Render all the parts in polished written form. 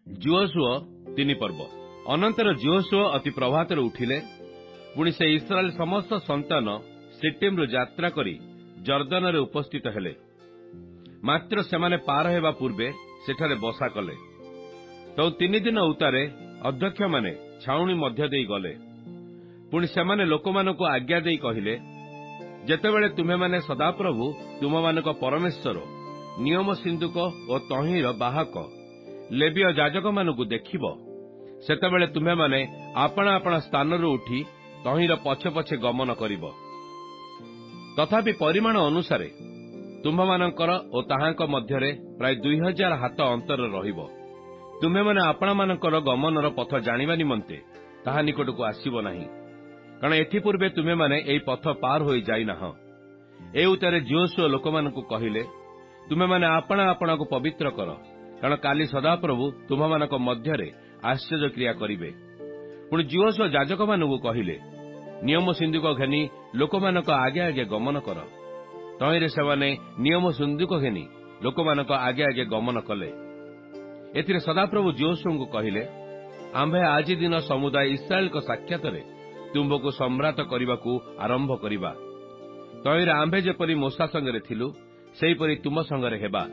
ଯୀହୋଶୁଅ 3 ପର୍ବ। ଅନନ୍ତର ଯୀହୋଶୁଅ ଅତି ପ୍ରଭାତରେ ଉଠିଲେ। ପୁଣି ସେ ଇସ୍ରାଏଲ ସମସ୍ତ ସନ୍ତାନ ସିଟିମ୍ରୁ ଯାତ୍ରା କରି ଜର୍ଦ୍ଦନରେ ଉପସ୍ଥିତ ହେଲେ। ମାତ୍ର ସେମାନେ ପାର ହେବା ପୂର୍ବେ ସେଠାରେ ବସା କଲେ। ତ 3 ଦିନ ଉତ୍ତାରେ ଅଧ୍ୟକ୍ଷମାନେ ଛାଉଣି ମଧ୍ୟ ଦେଇ ଗଲେ। ପୁଣି ସେମାନେ ଲୋକମାନଙ୍କୁ ଆଜ୍ଞା ଦେଇ କହିଲେ, ଯେତେବେଳେ ତୁମେମାନେ ସଦାପ୍ରଭୁ ତୁମମାନଙ୍କ ପରମେଶ୍ୱର ନିୟମ ସିନ୍ଦୁକ ଓ ତହିଁର ବାହକ ଲେବୀୟ ଯାଜକମାନଙ୍କୁ ଦେଖିବ, ସେତେବେଳେ ତୁମେମାନେ ଆପଣା ଆପଣା ସ୍ଥାନରୁ ଉଠି ତହିଁର ପଛେ ପଛେ ଗମନ କରିବ। ତଥାପି ପରିମାଣ ଅନୁସାରେ ତୁମ୍ଭମାନଙ୍କର ଓ ତାହାଙ୍କ ମଧ୍ୟରେ ପ୍ରାୟ 2000 ହାତ ଅନ୍ତର ରହିବ। ତୁମେମାନେ ଆପଣାମାନଙ୍କର ଗମନର ପଥ ଜାଣିବା ନିମନ୍ତେ ତାହା ନିକଟକୁ ଆସିବ ନାହିଁ, କାରଣ ଏଥିପୂର୍ବେ ତୁମେମାନେ ଏହି ପଥ ପାର ହୋଇ ଯାଇନାହଁ। ଏ ଉତ୍ତାରେ ଯୀହୋଶୁଅ ଲୋକମାନଙ୍କୁ କହିଲେ, ତୁମେମାନେ ଆପଣା ଆପଣାକୁ ପବିତ୍ର କର, କାରଣ କାଲି ସଦାପ୍ରଭୁ ତୁମମାନଙ୍କ ମଧ୍ୟରେ ଆଶ୍ଚର୍ଯ୍ୟକ୍ରିୟା କରିବେ। ପୁଣି ଯୀହୋଶୁଅ ଯାଜକମାନଙ୍କୁ କହିଲେ, ନିୟମ ସିନ୍ଦୁକ ଘେନି ଲୋକମାନଙ୍କ ଆଗେ ଆଗେ ଗମନ କର। ତହିଁରେ ସେମାନେ ନିୟମ ସିନ୍ଦୁକ ଘେନି ଲୋକମାନଙ୍କ ଆଗେ ଆଗେ ଗମନ କଲେ। ଏଥିରେ ସଦାପ୍ରଭୁ ଯୀହୋଶୁଅଙ୍କୁ କହିଲେ, ଆମ୍ଭେ ଆଜି ଦିନ ସମୁଦାୟ ଇସ୍ରାଏଲଙ୍କ ସାକ୍ଷାତରେ ତୁମ୍ଭକୁ ସମ୍ରାଟ କରିବାକୁ ଆରମ୍ଭ କରିବା। ତହିଁରେ ଆମ୍ଭେ ଯେପରି ମୋଶା ସଙ୍ଗରେ ଥିଲୁ, ସେହିପରି ତୁମ ସଙ୍ଗରେ ହେବା,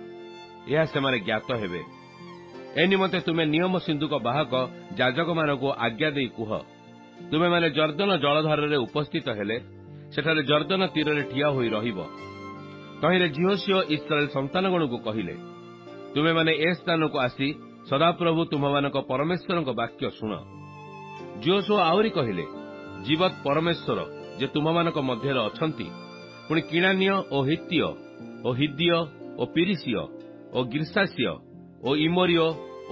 ଏହା ସେମାନେ ଜ୍ଞାତ ହେବେ। ଏ ନିମନ୍ତେ ତୁମେ ନିୟମ ସିନ୍ଦୁକ ବାହକ ଯାଜକମାନଙ୍କୁ ଆଜ୍ଞା ଦେଇ କୁହ, ତୁମେମାନେ ଜର୍ଦ୍ଦନ ଜଳଧାରରେ ଉପସ୍ଥିତ ହେଲେ ସେଠାରେ ଜର୍ଦ୍ଦନ ତୀରରେ ଠିଆ ହୋଇ ରହିବ। ତହିଁରେ ଯୀହୋଶୁଅ ଇସ୍ରାଏଲ ସନ୍ତାନଗଣଙ୍କୁ କହିଲେ, ତୁମେମାନେ ଏ ସ୍ଥାନକୁ ଆସି ସଦାପ୍ରଭୁ ତୁମମାନଙ୍କ ପରମେଶ୍ୱରଙ୍କ ବାକ୍ୟ ଶୁଣ। ଯୀହୋଶୁଅ ଆହୁରି କହିଲେ, ଜୀବତ୍ ପରମେଶ୍ୱର ଯେ ତୁମମାନଙ୍କ ମଧ୍ୟରେ ଅଛନ୍ତି, ପୁଣି କିଣାନୀୟ ଓ ହିତୀୟ ଓ ହିଦୀୟ ଓ ପିରିସୀୟ ଓ ଗିର୍ସାସୀୟ ଓ ଇମୋରୀୟ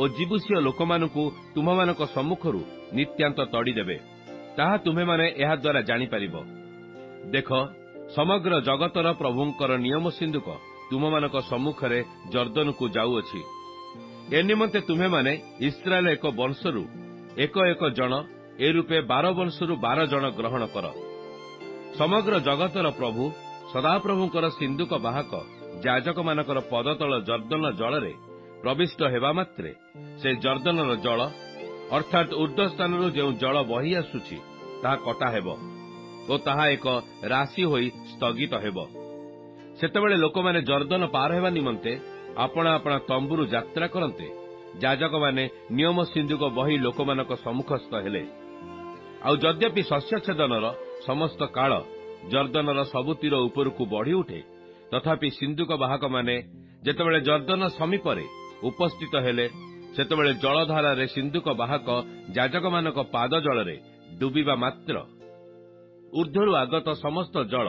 ଓ ଜିବୁସୀୟ ଲୋକମାନଙ୍କୁ ତୁମମାନଙ୍କ ସମ୍ମୁଖରୁ ନିତ୍ୟାନ୍ତ ତଡ଼ିଦେବେ, ତାହା ତୁମେମାନେ ଏହାଦ୍ୱାରା ଜାଣିପାରିବ। ଦେଖ, ସମଗ୍ର ଜଗତର ପ୍ରଭୁଙ୍କର ନିୟମ ସିନ୍ଦୁକ ତୁମମାନଙ୍କ ସମ୍ମୁଖରେ ଜର୍ଦ୍ଦନକୁ ଯାଉଅଛି। ଏ ନିମନ୍ତେ ତୁମେମାନେ ଇସ୍ରାଏଲ ଏକ ବଂଶରୁ ଏକ ଜଣ, ଏ ରୂପେ 12 ବଂଶରୁ 12 ଜଣ ଗ୍ରହଣ କର। ସମଗ୍ର ଜଗତର ପ୍ରଭୁ ସଦାପ୍ରଭୁଙ୍କର ସିନ୍ଦୁକ ବାହକ ଯାଜକମାନଙ୍କର ପଦତଳ ଜର୍ଦ୍ଦନ ଜଳରେ ପ୍ରବିଷ୍ଟ ହେବା ମାତ୍ରେ ସେ ଜର୍ଦ୍ଦନର ଜଳ ଅର୍ଥାତ୍ ଉର୍ଦ୍ଧ୍ୱ ସ୍ଥାନରୁ ଯେଉଁ ଜଳ ବହି ଆସୁଛି ତାହା କଟା ହେବ ଓ ତାହା ଏକ ରାଶି ହୋଇ ସ୍ଥଗିତ ହେବ। ସେତେବେଳେ ଲୋକମାନେ ଜର୍ଦ୍ଦନ ପାର ହେବା ନିମନ୍ତେ ଆପଣା ଆପଣା ତମ୍ବୁରୁ ଯାତ୍ରା କରନ୍ତେ ଯାଜକମାନେ ନିୟମ ସିନ୍ଦୁକ ବହି ଲୋକମାନଙ୍କ ସମ୍ମୁଖସ୍ଥ ହେଲେ। ଆଉ ଯଦ୍ୟପି ଶସ୍ୟଛେଦନର ସମସ୍ତ କାଳ ଜର୍ଦ୍ଦନର ସବୁ ତୀର ଉପରକୁ ବଢ଼ି ଉଠେ, ତଥାପି ସିନ୍ଦୁକ ବାହକମାନେ ଯେତେବେଳେ ଜର୍ଦ୍ଦନ ସମୀପରେ ଉପସ୍ଥିତ ହେଲେ, ସେତେବେଳେ ଜଳଧାରାରେ ସିନ୍ଦୁକ ବାହକ ଯାଜକମାନଙ୍କ ପାଦ ଜଳରେ ଡୁବିବା ମାତ୍ର ଉର୍ଦ୍ଧ୍ୱରୁ ଆଗତ ସମସ୍ତ ଜଳ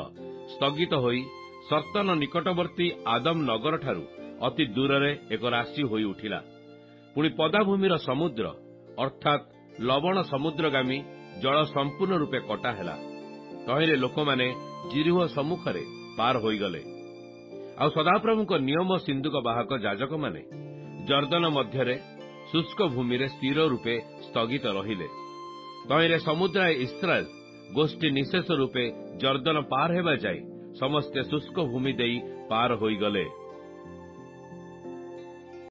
ସ୍ଥଗିତ ହୋଇ ସର୍ତ୍ତନ ନିକଟବର୍ତ୍ତୀ ଆଦମ ନଗରଠାରୁ ଅତି ଦୂରରେ ଏକ ରାଶି ହୋଇ ଉଠିଲା। ପୁଣି ପଦାଭୂମିର ସମୁଦ୍ର ଅର୍ଥାତ୍ ଲବଣ ସମୁଦ୍ରଗାମୀ ଜଳ ସମ୍ପୂର୍ଣ୍ଣ ରୂପେ କଟା ହେଲା। ତହିଁରେ ଲୋକମାନେ ଜିରିହ ସମ୍ମୁଖରେ ପାର ହୋଇଗଲେ। ଆଉ ସଦାପ୍ରଭୁଙ୍କ ନିୟମ ସିନ୍ଦୁକ ବାହକ ଯାଜକମାନେ ଜର୍ଦ୍ଦନ ମଧ୍ୟରେ ଶୁଷ୍କ ଭୂମିରେ ସ୍ଥିର ରୂପେ ସ୍ଥଗିତ ରହିଲେ। ତହିଁରେ ସମୁଦାୟ ଇସ୍ରାଏଲ ଗୋଷ୍ଠୀ ନିଶେଷ ରୂପେ ଜର୍ଦ୍ଦନ ପାର ହେବା ଯାଏ ସମସ୍ତେ ଶୁଷ୍କ ଭୂମି ଦେଇ ପାର ହୋଇଗଲେ।